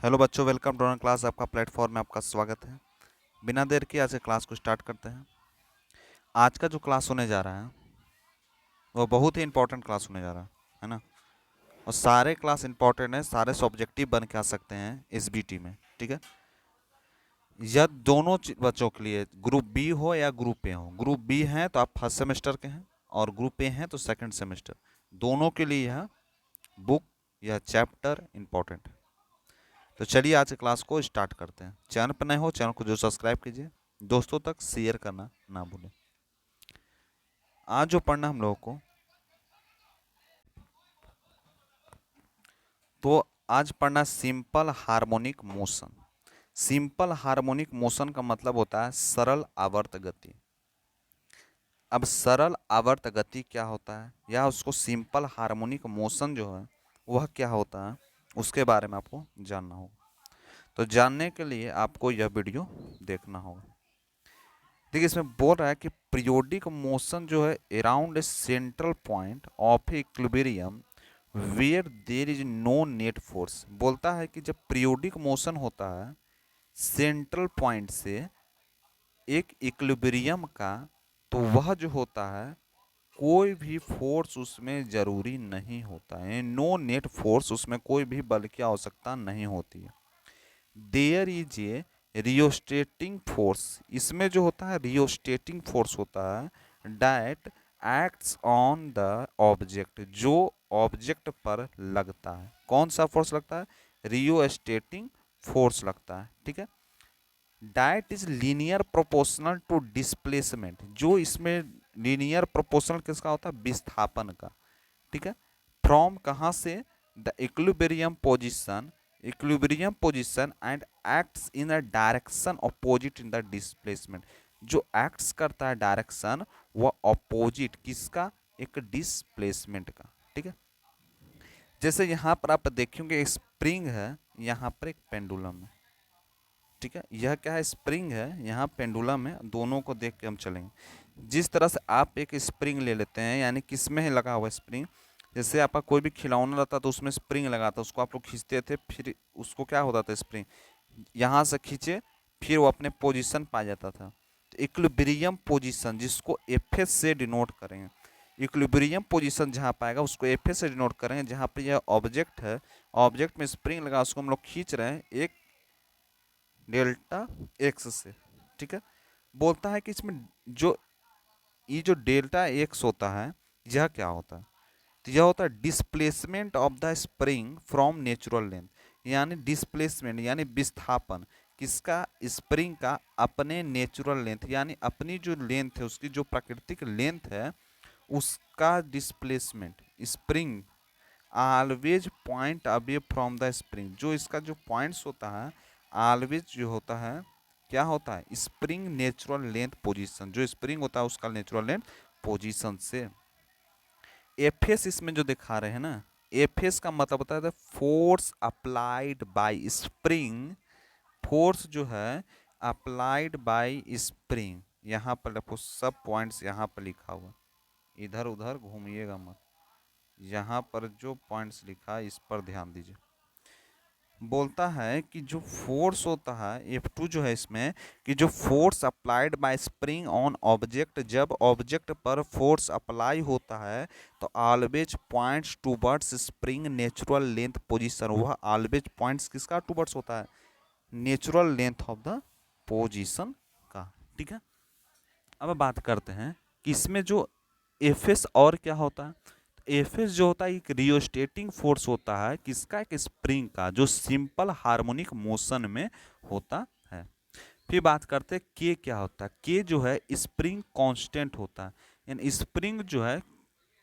Hello बच्चों, welcome to online class. आपका platform में आपका स्वागत है। बिना देर के आज के क्लास को स्टार्ट करते हैं। आज का जो क्लास होने जा रहा है वो बहुत ही इंपॉर्टेंट क्लास होने जा रहा है ना। और सारे क्लास इंपॉर्टेंट हैं, सारे सब्जेक्टिव बन के आ सकते हैं एसबीटी में, ठीक है। यह दोनों बच्चों के लिए, ग्रुप बी हो या ग्रुप ए हो। ग्रुप बी हैं तो आप फर्स्ट सेमेस्टर के हैं, और ग्रुप ए हैं तो सेकंड सेमेस्टर। दोनों के लिए यह बुक या चैप्टर इंपॉर्टेंट है। तो चलिए आज के क्लास को स्टार्ट करते हैं। चैनल पर नए हो, चैनल को जो सब्सक्राइब कीजिए, दोस्तों तक शेयर करना ना भूलें। आज जो पढ़ना हम लोगों को, तो आज पढ़ना simple harmonic motion. Simple harmonic motion का मतलब होता है सरल आवर्त गति। अब सरल आवर्त गति क्या होता है या उसको सिंपल हार्मोनिक मोशन जो है वह क्या होता है, उसके बारे में आपको जानना होगा। तो जानने के लिए आपको यह वीडियो देखना होगा। देखिए, इसमें बोल रहा है कि पीरियोडिक मोशन जो है around a central point of equilibrium where there is no net force. बोलता है कि जब पीरियोडिक मोशन होता है सेंट्रल पॉइंट से एक इक्विलिब्रियम का, तो वह जो होता है कोई भी फोर्स उसमें जरूरी नहीं होता है। नो नेट फोर्स, उसमें कोई भी बल की आवश्यकता नहीं होती है। देयर इज ए रियोस्टेटिंग फोर्स, इसमें जो होता है रियोस्टेटिंग फोर्स होता है that acts on the object, जो ऑब्जेक्ट पर लगता है। कौन सा फोर्स लगता है? रियोस्टेटिंग फोर्स लगता है, ठीक है। डाइट is linear proportional to displacement, जो इसमें लीनियर प्रोपोर्शनल किसका होता है? विस्थापन का, ठीक है। फ्रॉम कहाँ से? The equilibrium position and acts in a direction opposite in the displacement, जो एक्ट्स करता है डायरेक्शन वह अपोजिट किसका? एक डिस्प्लेसमेंट का, ठीक है। जैसे यहाँ पर आप देखेंगे स्प्रिंग है, यहाँ पर एक पेंडुलम है, ठीक है। यह क्या है? स्प्रिंग है, यहाँ पेंडुलम है। दोनों को देख के हम चलेंगे। जिस तरह से आप एक स्प्रिंग ले लेते हैं, यानी किस में है लगा हुआ स्प्रिंग, जैसे आपका कोई भी खिलौना रहता तो उसमें स्प्रिंग लगा था, उसको आप लोग खींचते थे, फिर उसको क्या होता था? स्प्रिंग यहाँ से खींचे फिर वो अपने पोजीशन पा जाता था। तो इक्विलिब्रियम पोजीशन जिसको एफ से डिनोट करेंगे, इक्विलिब्रियम पोजीशन जहाँ पाएगा उसको एफ से डिनोट करेंगे। जहाँ पर यह ऑब्जेक्ट है, ऑब्जेक्ट में स्प्रिंग लगा, उसको हम लोग खींच रहे हैं एक डेल्टा एक्स से, ठीक है। बोलता है कि इसमें जो ये जो डेल्टा एक्स होता है यह क्या होता है? तो यह होता है displacement of the spring from natural length, यानी डिस्प्लेसमेंट यानी विस्थापन किसका? स्प्रिंग का अपने नेचुरल लेंथ, यानी अपनी जो लेंथ है उसकी जो प्राकृतिक लेंथ है उसका displacement. Spring always point away from the spring, जो इसका जो पॉइंट्स होता है ऑलवेज जो होता है क्या होता है? स्प्रिंग नेचुरल लेंथ पोजीशन, जो स्प्रिंग होता है उसका नेचुरल लेंथ पोजीशन से। एफएस इसमें जो दिखा रहे हैं ना, एफएस का मतलब होता है force applied by spring. Force जो है अप्लाइड बाय स्प्रिंग, यहाँ पर देखो सब पॉइंट्स यहाँ पर लिखा हुआ, इधर उधर घूमिएगा मत। यहाँ पर जो पॉइंट्स लिखा है इस पर ध्यान दीजिए। बोलता है कि जो फोर्स होता है F2 जो है इसमें, कि जो force applied by spring on object, जब ऑब्जेक्ट पर फोर्स अप्लाई होता है तो always points towards spring natural length position. वह ऑलवेज पॉइंट्स किसका टूवर्ड्स होता है? Natural length of the position का, ठीक है। अब बात करते हैं कि इसमें जो एफएस और क्या होता है। एफएस जो होता है एक रियोस्टेटिंग फोर्स होता है किसका? एक स्प्रिंग का, जो सिंपल हार्मोनिक मोशन में होता है। फिर बात करते हैं के क्या होता है। के जो है स्प्रिंग कांस्टेंट होता है, यानी स्प्रिंग जो है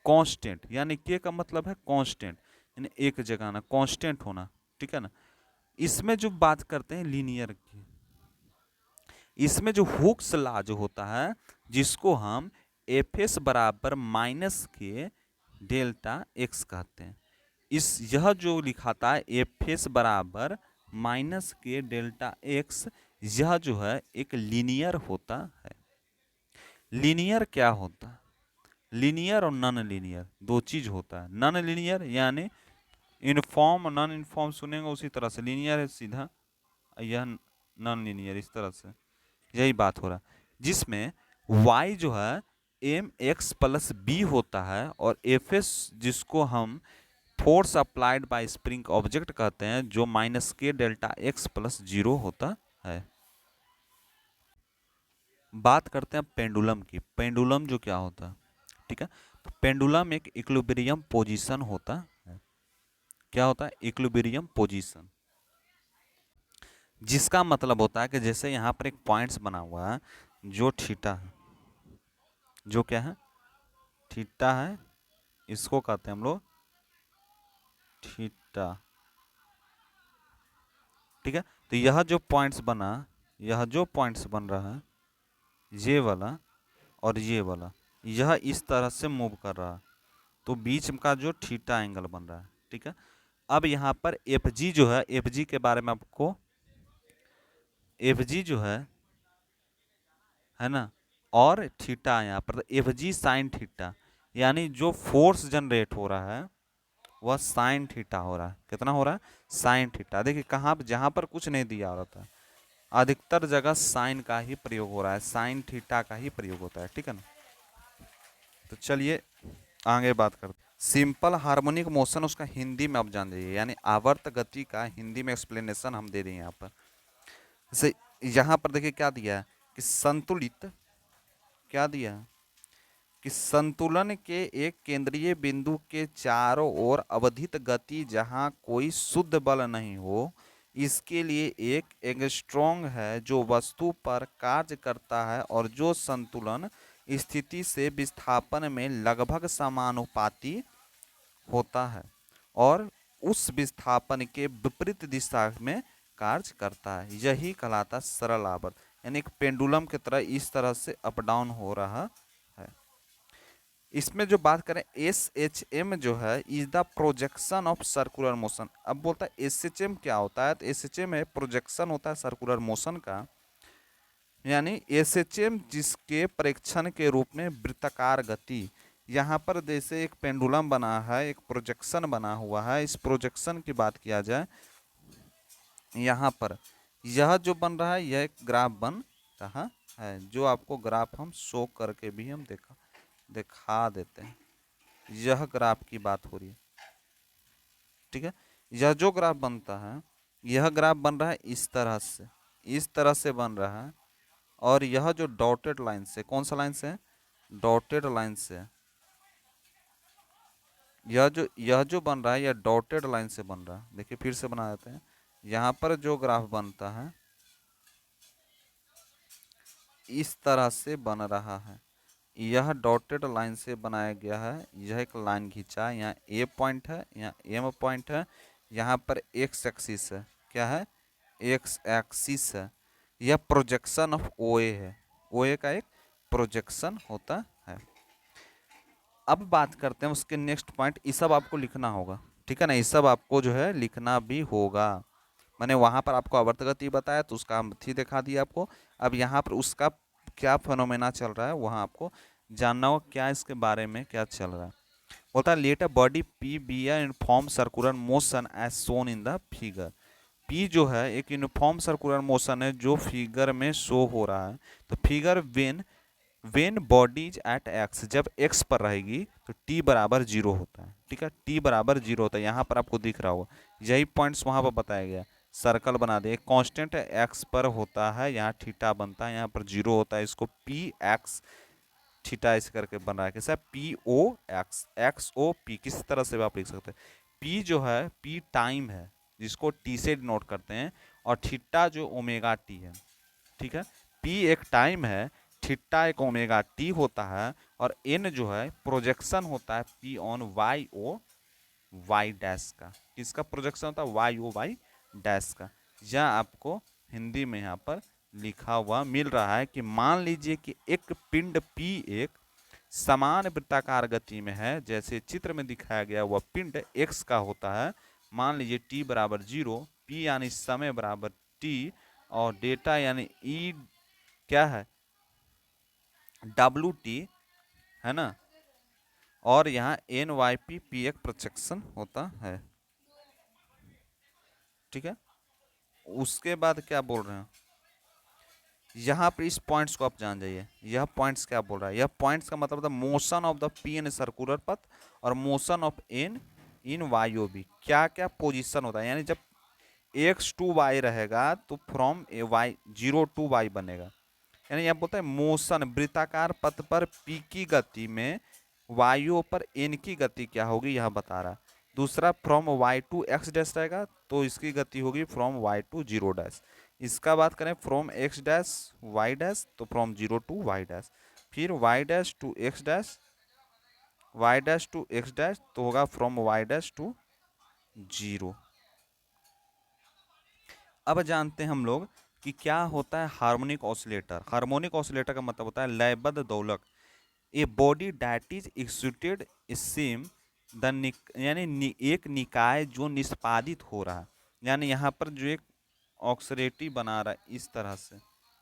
कांस्टेंट, यानी के का मतलब है कांस्टेंट, यानी एक जगह ना, कांस्टेंट होना, ठीक है ना। इसमें जो बात करते हैं लीनियर की, इसमें जो हुक्स लॉ जो होता है जिसको हम एफ एस बराबर माइनस के डेल्टा एक्स कहते हैं, इस यह जो लिखाता है एफ एस बराबर माइनस के डेल्टा एक्स, यह जो है एक लीनियर होता है। लीनियर क्या होता है? लीनियर और नॉन लीनियर दो चीज होता है। नॉन लीनियर यानी इनफॉर्म नॉन इनफॉर्म सुनेंगे उसी तरह से, लीनियर है सीधा, यह नॉन लीनियर, इस तरह से यही बात हो रहा है, जिसमें y जो है एम एक्स प्लस बी होता है और एफ एस जिसको हम force applied by spring object कहते हैं, जो माइनस के डेल्टा एक्स प्लस जीरो होता है। बात करते हैं पेंडुलम की। पेंडुलम जो क्या होता है, ठीक है, तो पेंडुलम एक इक्विलिब्रियम पोजीशन होता है। क्या होता है? इक्विलिब्रियम पोजीशन, जिसका मतलब होता है कि जैसे यहाँ पर एक पॉइंट्स बना हुआ है जो थीटा है, जो क्या है? थीटा है, इसको कहते हैं हम लोग थीटा, ठीक है। तो यह जो पॉइंट्स बना, यह जो पॉइंट्स बन रहा है, ये वाला और ये वाला, यह इस तरह से मूव कर रहा है, तो बीच का जो थीटा एंगल बन रहा है, ठीक है। अब यहाँ पर एफ जी जो है, एफ जी के बारे में आपको, एफ जी जो है ना, और थीटा यहाँ पर एफ जी साइन थीटा, यानी जो फोर्स जनरेट हो रहा है वह साइन थीटा हो रहा है। कितना हो रहा है? Sine theta. देखिए कहाँ पर, जहाँ पर कुछ नहीं दिया रहता है, अधिकतर जगह साइन का ही प्रयोग हो रहा है, साइन थीटा का ही प्रयोग होता है, ठीक है ना। तो चलिए आगे बात करते हैं। सिंपल हार्मोनिक मोशन उसका हिंदी में आप जान जाइए, यानी आवर्त गति का हिंदी में एक्सप्लेनेशन हम दे दें यहाँ पर। जैसे यहाँ पर देखिए क्या दिया है कि संतुलित, क्या दिया है कि संतुलन के एक केंद्रीय बिंदु के चारों ओर अवधित गति जहाँ कोई शुद्ध बल नहीं हो, इसके लिए एक एंगस्ट्रॉम है जो वस्तु पर कार्य करता है और जो संतुलन स्थिति से विस्थापन में लगभग समानुपाती होता है और उस विस्थापन के विपरीत दिशा में कार्य करता है। यही कहलाता है सरल आवर्त, यानी एक पेंडुलम की तरह इस तरह से अप डाउन हो रहा है। इसमें जो बात करें एस एच एम जो है, is the projection of circular motion. अब बोलता है एस एच एम क्या होता है, तो एस एच एम है प्रोजेक्शन होता है सर्कुलर मोशन का, यानी एस एच एम जिसके परीक्षण के रूप में वृत्ताकार गति, यहाँ पर जैसे एक पेंडुलम बना है, एक प्रोजेक्शन बना हुआ है, इस प्रोजेक्शन की बात किया जाए, यहाँ पर यह जो बन रहा है, यह एक ग्राफ बन रहा है, जो आपको ग्राफ हम शो करके भी हम दिखा देते हैं। यह ग्राफ की बात हो रही है, ठीक है। यह जो ग्राफ बनता है, यह ग्राफ बन रहा है इस तरह से, इस तरह से बन रहा है, और यह जो डॉटेड लाइन से, कौन सा लाइन से है? डॉटेड लाइन से, यह जो बन रहा है, यह डॉटेड लाइन से बन रहा है। देखिए फिर से बना देते हैं। यहाँ पर जो ग्राफ बनता है इस तरह से बन रहा है, यह डॉटेड लाइन से बनाया गया है। यह एक लाइन खींचा है, यहाँ ए पॉइंट है, यहाँ एम पॉइंट है, यहाँ पर एक्स एक्सिस है, क्या है? एक्स एक्सिस है। यह प्रोजेक्शन ऑफ ओ ए है, ओ ए का एक प्रोजेक्शन होता है। अब बात करते हैं उसके नेक्स्ट पॉइंट, ये सब आपको लिखना होगा, ठीक है ना, ये सब आपको जो है लिखना भी होगा। मैंने वहाँ पर आपको आवर्त गति बताया तो उसका थी दिखा दिया आपको। अब यहाँ पर उसका क्या फिनोमेना चल रहा है वहाँ आपको जानना होगा, क्या इसके बारे में क्या चल रहा है। बोलता है let a body P be uniform circular motion as shown in the figure. P जो है एक यूनिफॉर्म सर्कुलर मोशन है जो फिगर में शो हो रहा है। तो figure when body is at X, जब एक्स पर रहेगी तो टी बराबर जीरो होता है, ठीक है, टी बराबर जीरो होता है। यहाँ पर आपको दिख रहा होगा, यही पॉइंट्स वहाँ पर बताया गया, सर्कल बना दे, कांस्टेंट एक्स पर होता है, यहाँ थीटा बनता है, यहाँ पर जीरो होता है, इसको पी एक्स थीटा इस करके बन रहा है, कैसा? P O X, X O P, किस तरह से भी आप लिख सकते हैं। पी जो है, पी टाइम है जिसको टी से डिनोट करते हैं, और थीटा जो ओमेगा टी है, ठीक है। पी एक टाइम है, थीटा एक ओमेगा टी होता है, और एन जो है प्रोजेक्शन होता है P on Y O Y dash का। किसका प्रोजेक्शन होता है? वाई ओ वाई डैश का। यह आपको हिंदी में यहाँ पर लिखा हुआ मिल रहा है कि मान लीजिए कि एक पिंड P एक समान वृत्ताकार गति में है, जैसे चित्र में दिखाया गया वह पिंड x का होता है। मान लीजिए t बराबर 0, p यानी समय बराबर t, और डेटा यानी e क्या है? WT, है ना, और यहाँ NYP P एक प्रोजेक्शन होता है। ठीक है। उसके बाद क्या बोल रहे हैं, यहाँ पर इस पॉइंट्स को आप जान जाइए। यह पॉइंट्स क्या बोल रहा है, यह पॉइंट्स का मतलब था motion of the P in circular path और motion of N in Y B. क्या क्या पोजीशन होता है, यानी जब एक्स टू वाई रहेगा तो from A Y 0 to y बनेगा। यानी यहाँ बोलते हैं मोशन वृत्ताकार पथ पर पी की गति में वायु पर एन की गति क्या होगी यह बता रहा है। दूसरा from Y to X dash रहेगा तो इसकी गति होगी फ्रॉम वाई टू 0 डैश। इसका बात करें from X dash Y dash तो फ्रॉम 0 to y डैश। फिर Y dash to X dash, Y dash to X dash तो होगा फ्रॉम वाई डैश टू 0। अब जानते हैं हम लोग कि क्या होता है हार्मोनिक ऑसिलेटर। हार्मोनिक ऑसिलेटर का मतलब होता है लयबद्ध दोलक। A body that is excited SIM the यानी एक निकाय जो निष्पादित हो रहा है। यानी यहाँ पर जो एक ऑक्सीडेटिव बना रहा है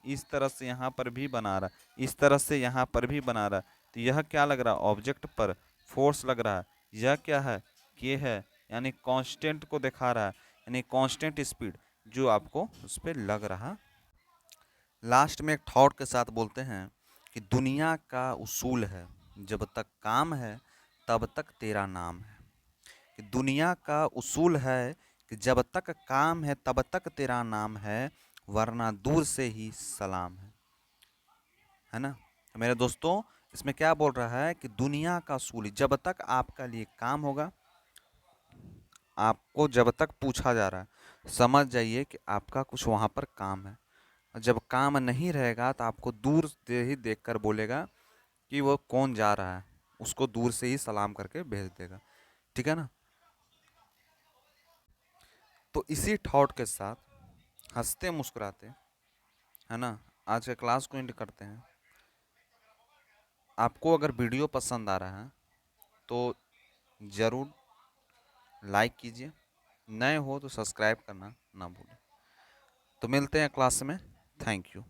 इस तरह से यहाँ पर भी बना रहा है, इस तरह से यहाँ पर भी बना रहा है। तो यह क्या लग रहा है, ऑब्जेक्ट पर फोर्स लग रहा है। यह क्या है, के है, यानी कांस्टेंट को दिखा रहा है, यानी कांस्टेंट स्पीड जो आपको उस पर लग रहा। लास्ट में एक थॉट के साथ बोलते हैं कि दुनिया का उसूल है जब तक काम है तब तक तेरा नाम है। कि दुनिया का उसूल है कि जब तक काम है तब तक तेरा नाम है, वरना दूर से ही सलाम है ना। तो मेरे दोस्तों इसमें क्या बोल रहा है कि दुनिया का उसूल जब तक आपका लिए काम होगा, आपको जब तक पूछा जा रहा है समझ जाइए कि आपका कुछ वहाँ पर काम है। और जब काम नहीं रहेगा तो आपको दूर से ही देखकर बोलेगा कि वो कौन जा रहा है, उसको दूर से ही सलाम करके भेज देगा। ठीक है ना। तो इसी थॉट के साथ हंसते मुस्कुराते, है ना, आज के क्लास को एंड करते हैं। आपको अगर वीडियो पसंद आ रहा है तो ज़रूर लाइक कीजिए, नए हो तो सब्सक्राइब करना ना भूलें। तो मिलते हैं क्लास में। Thank you.